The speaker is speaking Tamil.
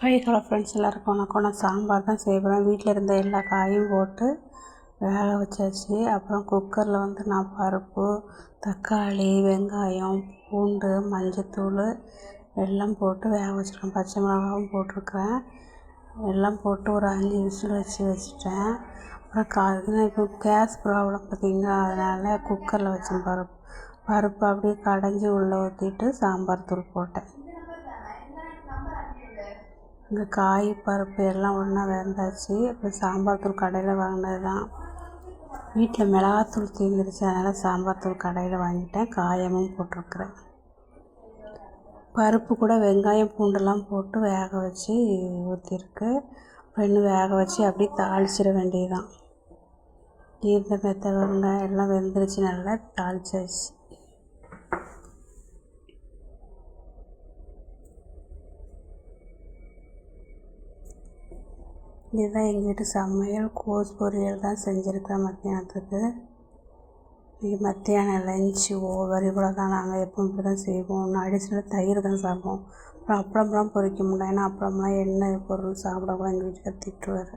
ஹலோ ஃப்ரெண்ட்ஸ், எல்லாருக்கும் வணக்கம். நான் சாம்பார் தான் செய்ய போகிறேன். வீட்டில் இருந்த எல்லா காயும் போட்டு வேக வச்சாச்சு. அப்புறம் குக்கரில் நான் பருப்பு, தக்காளி, வெங்காயம், பூண்டு, மஞ்சத்தூள் எல்லாம் போட்டு வேக வச்சுருக்கேன். பச்சை மிளகாவும் போட்டிருக்கிறேன். எல்லாம் போட்டு ஒரு 5 விசில் வச்சுட்டேன். அப்புறம் இப்போ கேஸ் ப்ராப்ளம் பார்த்திங்கன்னா, அதனால் குக்கரில் வச்சேன். பருப்பு அப்படியே கடைஞ்சி உள்ளே ஊற்றிட்டு சாம்பார் தூள் போட்டேன். இந்த காய் பருப்பு எல்லாம் ஒன்றா வெந்தாச்சு. அப்புறம் சாம்பார் தூள் கடையில் வாங்கினது தான். வீட்டில் மிளகாத்தூள் தீர்ந்துருச்சு, அதனால் சாம்பார் தூள் கடையில் வாங்கிட்டேன். காயமும் போட்டிருக்கிறேன். பருப்பு கூட வெங்காயம் பூண்டெல்லாம் போட்டு வேக வச்சு ஊற்றிருக்கு. இன்னும் வேக வச்சு அப்படியே தாளிச்சிட வேண்டியதுதான். இந்த மெத்தடுங்க எல்லாம் வெந்துருச்சு, நல்லா தாளிச்சாச்சு. இதுதான் எங்கள் வீட்டு சமையல். கோஸ் பொரியல் தான் செஞ்சுருக்கேன் மத்தியானத்துக்கு. இன்றைக்கி மத்தியானம் லஞ்சு இவ்வளோ தான். நாங்கள் எப்பவும் இப்படி தான் செய்வோம். அடிஷனல் தயிர் தான் சாப்பிடுவோம். அப்புறம் அப்பளம்லாம் பொரிக்க முடியல, ஏன்னா அப்பளம்லாம் எண்ணெய் பொருள் சாப்பிடக்கூடாது, எங்கள் வீட்டுக்கு திட்டுவார்.